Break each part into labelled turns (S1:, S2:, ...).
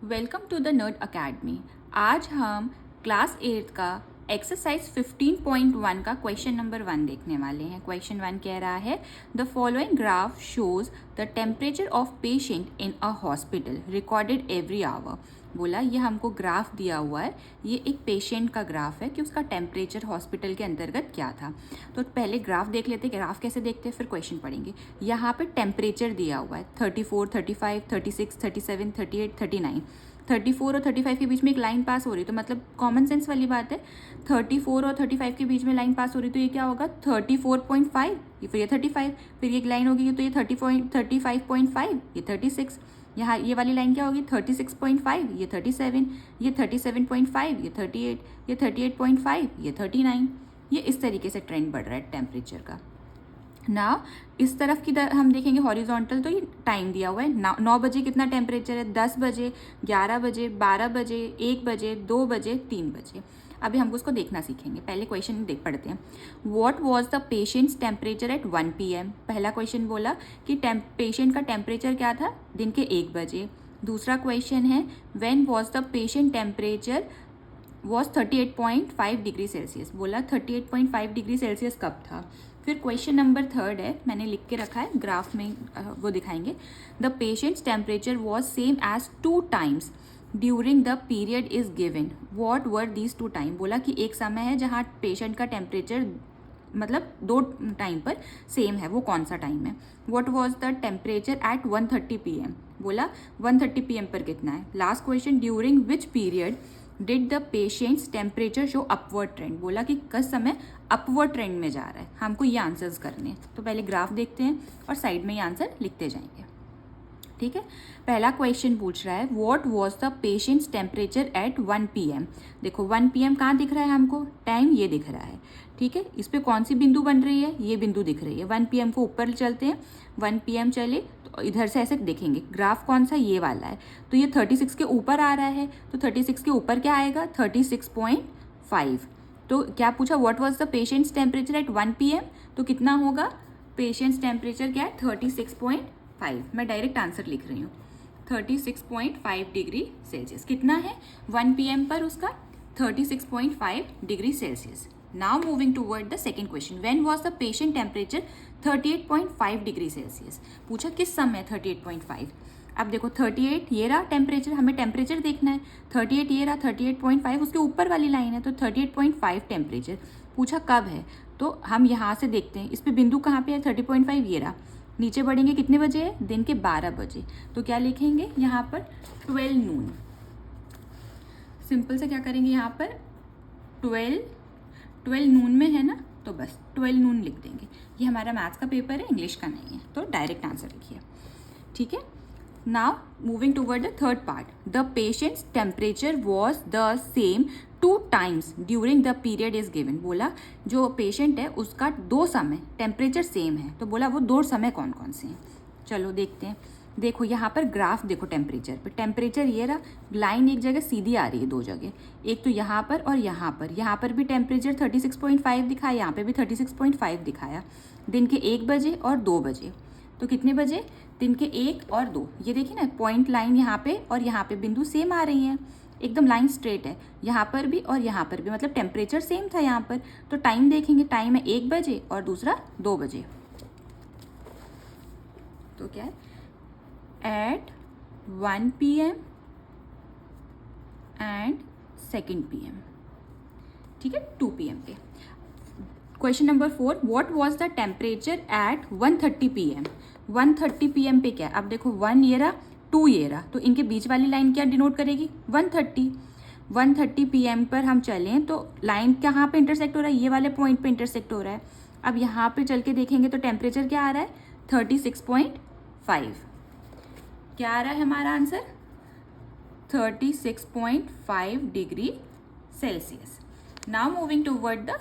S1: Welcome to the nerd academy. आज हम class 8 का एक्सरसाइज 15.1 का क्वेश्चन नंबर 1 देखने वाले हैं। क्वेश्चन 1 कह रहा है the following graph shows the temperature of patient in a hospital recorded every hour. बोला ये हमको ग्राफ दिया हुआ है, ये एक पेशेंट का ग्राफ है कि उसका टेम्परेचर हॉस्पिटल के अंतर्गत क्या था। तो पहले ग्राफ देख लेते, ग्राफ कैसे देखते हैं फिर क्वेश्चन पढ़ेंगे। यहाँ पे टेम्परेचर दिया हुआ है 34, 35, 36, 37, 38, 39। 34 और 35 के बीच में एक लाइन पास हो रही है, तो मतलब कॉमन सेंस वाली बात है। 34 और 35 के बीच में लाइन पास हो रही है तो ये क्या होगा 34.5, फिर ये 35, फिर ये एक लाइन होगी तो ये 35.5, ये 36। यहाँ ये वाली लाइन क्या होगी 36.5, ये 37, ये 37.5, ये 38, ये 38.5, ये 39। ये इस तरीके से ट्रेंड बढ़ रहा है टेम्परेचर का ना। इस तरफ की हम देखेंगे हॉरिजॉन्टल, तो ये टाइम दिया हुआ है 9 बजे कितना टेम्परेचर है, 10 बजे, 11 बजे, 12 बजे, 1 बजे, 2 बजे, 3 बजे। अभी हमको उसको देखना सीखेंगे। पहले क्वेश्चन देख पढ़ते हैं। What was the patient's temperature at 1 PM। पहला क्वेश्चन बोला कि पेशेंट का टेम्परेचर क्या था दिन के 1 बजे। दूसरा क्वेश्चन है when was the patient temperature was 38.5 degree Celsius. बोला 38.5 डिग्री सेल्सियस कब था। फिर क्वेश्चन नंबर 3 है, मैंने लिख के रखा है, ग्राफ में वो दिखाएंगे। The patient's temperature was same as 2 times during the period is given. What were these 2 time. बोला कि एक समय है जहाँ पेशेंट का टेम्परेचर मतलब 2 टाइम पर सेम है, वो कौन सा टाइम है। What was the temperature at 1:30 PM। बोला 1:30 PM पर कितना है। Last question during which period did the patient's temperature show upward trend. बोला कि किस समय अपवर्ड ट्रेंड में जा रहा है। हमको ये आंसर्स करने हैं, तो पहले ग्राफ देखते हैं और साइड में ये आंसर लिखते जाएंगे। ठीक है, पहला क्वेश्चन पूछ रहा है what was the patient's temperature at 1 PM। देखो 1 PM कहाँ दिख रहा है हमको, टाइम ये दिख रहा है। ठीक है, इस पे कौन सी बिंदु बन रही है, ये बिंदु दिख रही है। 1 PM को ऊपर चलते हैं, 1 PM चले तो इधर से ऐसे देखेंगे ग्राफ कौन सा, ये वाला है, तो ये 36 के ऊपर आ रहा है, तो 36 के ऊपर क्या आएगा 36.5। तो क्या पूछा what was the patient's temperature at 1 PM, तो कितना होगा पेशेंट्स टेम्परेचर क्या है 36.5। मैं डायरेक्ट आंसर लिख रही हूँ 36.5 डिग्री सेल्सियस। कितना है 1 PM पर उसका 36.5 degree Celsius. Now moving toward the second question when was the patient temperature 38.5 degree Celsius. पूछा किस समय 38.5। अब देखो 38 ये रहा टेम्परेचर, हमें टेम्परेचर देखना है। 38 ये रहा, 38.5 उसके ऊपर वाली लाइन है, तो 38.5 टेम्परेचर। पूछा कब है, तो हम यहाँ से देखते हैं इस पे बिंदु कहाँ पे है 30.5 ये रहा। नीचे बढ़ेंगे कितने बजे है, दिन के 12 बजे, तो क्या लिखेंगे यहाँ पर 12 नून। सिंपल से क्या करेंगे यहाँ पर 12 नून में है ना, तो बस 12 नून लिख देंगे। ये हमारा मैथ्स का पेपर है, इंग्लिश का नहीं है, तो डायरेक्ट आंसर लिखिए। ठीक है, now moving toward the third part the patient's temperature was the same 2 times during the period is given. बोला जो पेशेंट है उसका 2 समय टेम्परेचर सेम है, तो बोला वो 2 समय कौन कौन से हैं। चलो देखते हैं। देखो यहाँ पर ग्राफ देखो टेम्परेचर पे, टेम्परेचर ये रहा, लाइन एक जगह सीधी आ रही है, 2 जगह, एक तो यहाँ पर और यहाँ पर भी टेम्परेचर 36.5 दिखाया, यहाँ पे भी 36.5 दिखाया। दिन के 1 बजे और 2 बजे, तो कितने बजे दिन के 1 और 2। ये देखिए ना पॉइंट लाइन यहाँ पे और यहाँ पे बिंदु सेम आ रही हैं, एकदम लाइन स्ट्रेट है, यहाँ पर भी और यहाँ पर भी, मतलब टेम्परेचर सेम था यहाँ पर। तो टाइम देखेंगे, टाइम है 1 बजे और दूसरा 2 बजे। तो क्या है एट 1 PM एंड 2 PM। ठीक है, 2 PM पे। Question number 4 what was the temperature at 1:30 PM। 1:30 PM पे क्या, अब देखो 1 ये रहा, 2 ये रहा, तो इनके बीच वाली लाइन क्या डिनोट करेगी 1:30। 1:30 PM पर हम चलें तो लाइन कहाँ पे इंटरसेक्ट हो रहा है, ये वाले पॉइंट पे इंटरसेक्ट हो रहा है। अब यहाँ पे चल के देखेंगे तो टेम्परेचर क्या आ रहा है 36.5। क्या आ रहा है हमारा answer 36.5 degree Celsius. Now moving toward the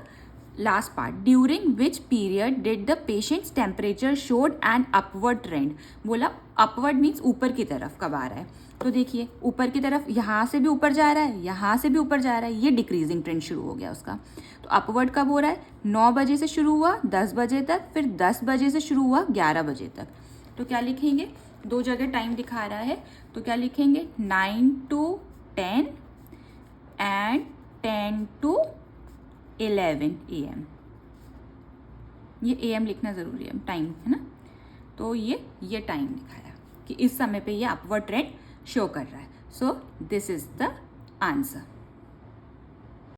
S1: last part during which period did the patient's temperature showed an upward trend. बोला अपवर्ड मीन्स ऊपर की तरफ कब आ रहा है, तो देखिए ऊपर की तरफ यहाँ से भी ऊपर जा रहा है, यहाँ से भी ऊपर जा रहा है, ये डिक्रीजिंग ट्रेंड शुरू हो गया उसका। तो अपवर्ड कब हो रहा है 9 बजे से शुरू हुआ 10 बजे तक, फिर 10 बजे से शुरू हुआ 11 बजे तक। तो क्या लिखेंगे 2 जगह टाइम दिखा रहा है, तो क्या लिखेंगे 9 to 10 एंड 10 to 11 AM। ये AM लिखना ज़रूरी है, टाइम है ना। तो ये टाइम दिखाया कि इस समय पे ये अपवर्ड ट्रेंड शो कर रहा है। So this is the answer.